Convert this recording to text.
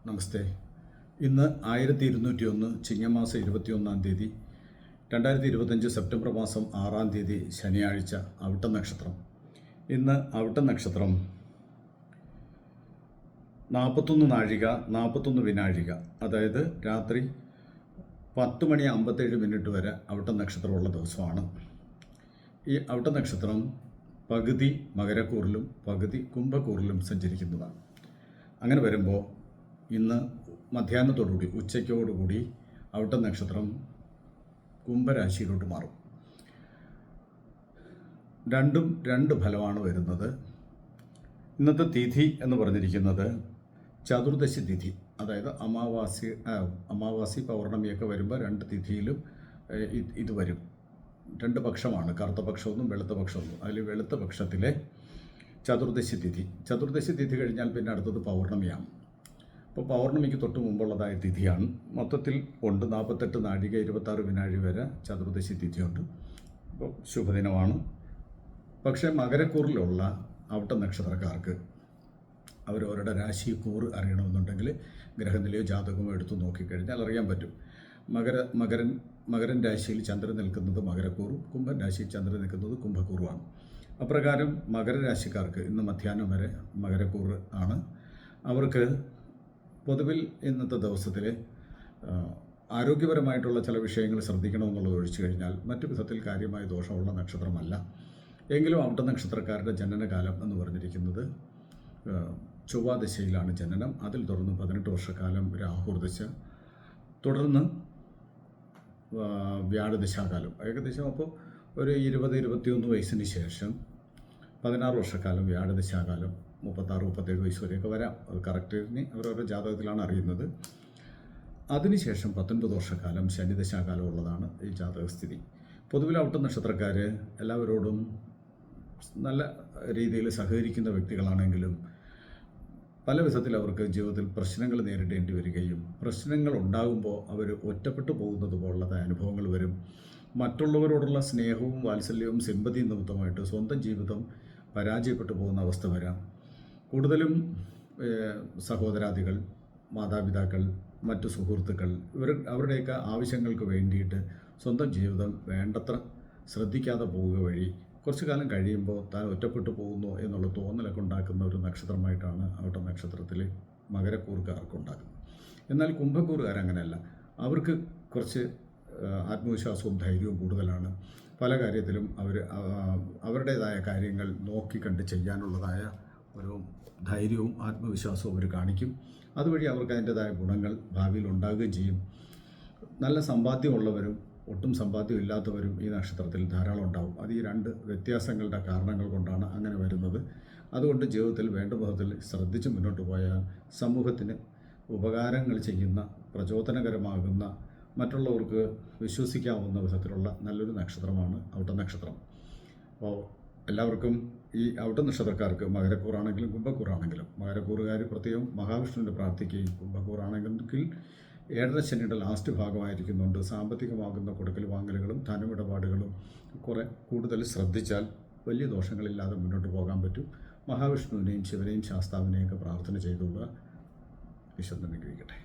നമസ്തേ. ഇന്ന് 1201 ചിങ്ങമാസം 21 തീയതി 2025 സെപ്റ്റംബർ മാസം 6 തീയതി ശനിയാഴ്ച അവിട്ട നക്ഷത്രം. ഇന്ന് അവിട്ട നക്ഷത്രം 41 നാഴിക 41 വിനാഴിക, അതായത് രാത്രി 10:57 വരെ അവിട്ട നക്ഷത്രമുള്ള ദിവസമാണ്. ഈ അവിട്ട നക്ഷത്രം പകുതി മകരക്കൂറിലും പകുതി കുംഭക്കൂറിലും സഞ്ചരിക്കുന്നതാണ്. അങ്ങനെ വരുമ്പോൾ ഇന്ന് മധ്യാഹ്നത്തോടുകൂടി ഉച്ചയ്ക്കോടുകൂടി അവിട്ട നക്ഷത്രം കുംഭരാശിയിലോട്ട് മാറും. രണ്ട് ഫലമാണ് വരുന്നത്. ഇന്നത്തെ തിഥി എന്ന് പറഞ്ഞിരിക്കുന്നത് ചതുർദശി തിഥി, അതായത് അമാവാസി പൗർണമിയൊക്കെ വരുമ്പോൾ രണ്ട് തിഥിയിലും ഇത് വരും. രണ്ട് പക്ഷമാണ്, കറുത്ത പക്ഷമൊന്നും വെളുത്ത പക്ഷമൊന്നും. അതിൽ വെളുത്ത പക്ഷത്തിലെ ചതുർദശി തിഥി കഴിഞ്ഞാൽ പിന്നെ അടുത്തത് പൗർണമിയാണ്. അപ്പോൾ പൗർണമിക്ക് തൊട്ട് മുമ്പുള്ളതായ തിഥിയാണ്. മൊത്തത്തിൽ ഉണ്ട് 48 നാഴിക 26 വിനാഴി വരെ ചതുർദശി തിഥിയുണ്ട്. അപ്പോൾ ശുഭദിനമാണ്. പക്ഷേ മകരക്കൂറിലുള്ള അവിട്ട നക്ഷത്രക്കാർക്ക് അവരവരുടെ രാശി കൂറ് അറിയണമെന്നുണ്ടെങ്കിൽ ഗ്രഹനിലയോ ജാതകമോ എടുത്ത് നോക്കിക്കഴിഞ്ഞാൽ അറിയാൻ പറ്റും. മകരൻ രാശിയിൽ ചന്ദ്രൻ നിൽക്കുന്നത് മകരക്കൂറും കുംഭൻ രാശിയിൽ ചന്ദ്രൻ നിൽക്കുന്നത് കുംഭക്കൂറുമാണ്. അപ്രകാരം മകരരാശിക്കാർക്ക് ഇന്ന് മധ്യാഹ്നം വരെ മകരക്കൂറ് ആണ്. അവർക്ക് പൊതുവിൽ ഇന്നത്തെ ദിവസത്തിൽ ആരോഗ്യപരമായിട്ടുള്ള ചില വിഷയങ്ങൾ ശ്രദ്ധിക്കണമെന്നുള്ളത് ഒഴിച്ചു കഴിഞ്ഞാൽ മറ്റു വിധത്തിൽ കാര്യമായ ദോഷമുള്ള നക്ഷത്രമല്ല. എങ്കിലും അവിട്ട നക്ഷത്രക്കാരുടെ ജനനകാലം എന്ന് പറഞ്ഞിരിക്കുന്നത് ചൊവ്വാദശയിലാണ് ജനനം. അതിൽ തുടർന്ന് 18 വർഷക്കാലം രാഹുർദശ, തുടർന്ന് വ്യാഴദശാകാലം. ഏകദേശം അപ്പോൾ ഒരു 20-21 വയസ്സിന് ശേഷം 16 വർഷക്കാലം വ്യാഴദശാകാലം, 36-37 വയസ്സ് വരെയൊക്കെ വരാം. അത് കറക്റ്റിന് അവരവരുടെ ജാതകത്തിലാണ് അറിയുന്നത്. അതിനുശേഷം 19 വർഷക്കാലം ശനിദശാകാലം ഉള്ളതാണ് ഈ ജാതകസ്ഥിതി. പൊതുവിൽ അവിട്ട നക്ഷത്രക്കാർ എല്ലാവരോടും നല്ല രീതിയിൽ സഹകരിക്കുന്ന വ്യക്തികളാണെങ്കിലും പല വിധത്തിൽ അവർക്ക് ജീവിതത്തിൽ പ്രശ്നങ്ങൾ നേരിടേണ്ടി വരികയും പ്രശ്നങ്ങൾ ഉണ്ടാകുമ്പോൾ അവർ ഒറ്റപ്പെട്ടു പോകുന്നത് പോലുള്ളതായ അനുഭവങ്ങൾ വരും. മറ്റുള്ളവരോടുള്ള സ്നേഹവും വാത്സല്യവും സിമ്പതിയും നിമിത്തമായിട്ട് സ്വന്തം ജീവിതം പരാജയപ്പെട്ടു പോകുന്ന അവസ്ഥ വരാം. കൂടുതലും സഹോദരാദികൾ, മാതാപിതാക്കൾ, മറ്റു സുഹൃത്തുക്കൾ അവരുടെയൊക്കെ ആവശ്യങ്ങൾക്ക് വേണ്ടിയിട്ട് സ്വന്തം ജീവിതം വേണ്ടത്ര ശ്രദ്ധിക്കാതെ പോവുക വഴി കുറച്ചു കാലം കഴിയുമ്പോൾ താൻ ഒറ്റപ്പെട്ടു പോകുന്നു എന്നുള്ള തോന്നലൊക്കെ ഉണ്ടാക്കുന്ന ഒരു നക്ഷത്രമായിട്ടാണ് അവിട്ട നക്ഷത്രത്തിൽ മകരക്കൂറുകാർക്കുണ്ടാകുന്നത്. എന്നാൽ കുംഭക്കൂറുകാരങ്ങനെയല്ല. അവർക്ക് കുറച്ച് ആത്മവിശ്വാസവും ധൈര്യവും കൂടുതലാണ്. പല കാര്യത്തിലും അവരുടേതായ കാര്യങ്ങൾ നോക്കിക്കണ്ട് ചെയ്യാനുള്ളതായ ഒരു ധൈര്യവും ആത്മവിശ്വാസവും അവർ കാണിക്കും. അതുവഴി അവർക്ക് അതിൻ്റെതായ ഗുണങ്ങൾ ഭാവിയിൽ ഉണ്ടാകുകയും ചെയ്യും. നല്ല സമ്പാദ്യമുള്ളവരും ഒട്ടും സമ്പാദ്യം ഇല്ലാത്തവരും ഈ നക്ഷത്രത്തിൽ ധാരാളം ഉണ്ടാവും. അത് ഈ രണ്ട് വ്യത്യാസങ്ങളുടെ കാരണങ്ങൾ കൊണ്ടാണ് അങ്ങനെ വരുന്നത്. അതുകൊണ്ട് ജീവിതത്തിൽ വേണ്ട വിധത്തിൽ ശ്രദ്ധിച്ച് മുന്നോട്ട് പോയാൽ സമൂഹത്തിന് ഉപകാരങ്ങൾ ചെയ്യുന്ന, പ്രചോദനകരമാകുന്ന, മറ്റുള്ളവർക്ക് വിശ്വസിക്കാവുന്ന വിധത്തിലുള്ള നല്ലൊരു നക്ഷത്രമാണ് അവിട്ട നക്ഷത്രം. അപ്പോൾ എല്ലാവർക്കും ഈ അവിട്ട നക്ഷത്രക്കാർക്ക് മകരക്കൂറാണെങ്കിലും കുംഭക്കൂറാണെങ്കിലും, മകരക്കൂറുകാർ പ്രത്യേകം മഹാവിഷ്ണുവിനെ പ്രാർത്ഥിക്കുകയും കുംഭക്കൂറാണെങ്കിൽ 7ര ശനിയുടെ ലാസ്റ്റ് ഭാഗമായിരിക്കുന്നുണ്ട്. സാമ്പത്തികമാകുന്ന കൊടുക്കൽ വാങ്ങലുകളും ധനമിടപാടുകളും കുറെ കൂടുതൽ ശ്രദ്ധിച്ചാൽ വലിയ ദോഷങ്ങളില്ലാതെ മുന്നോട്ട് പോകാൻ പറ്റും. മഹാവിഷ്ണുവിനെയും ശിവനെയും ശാസ്താവിനെയൊക്കെ പ്രാർത്ഥന ചെയ്തുള്ള വിശുദ്ധം അനുഗ്രഹിക്കട്ടെ.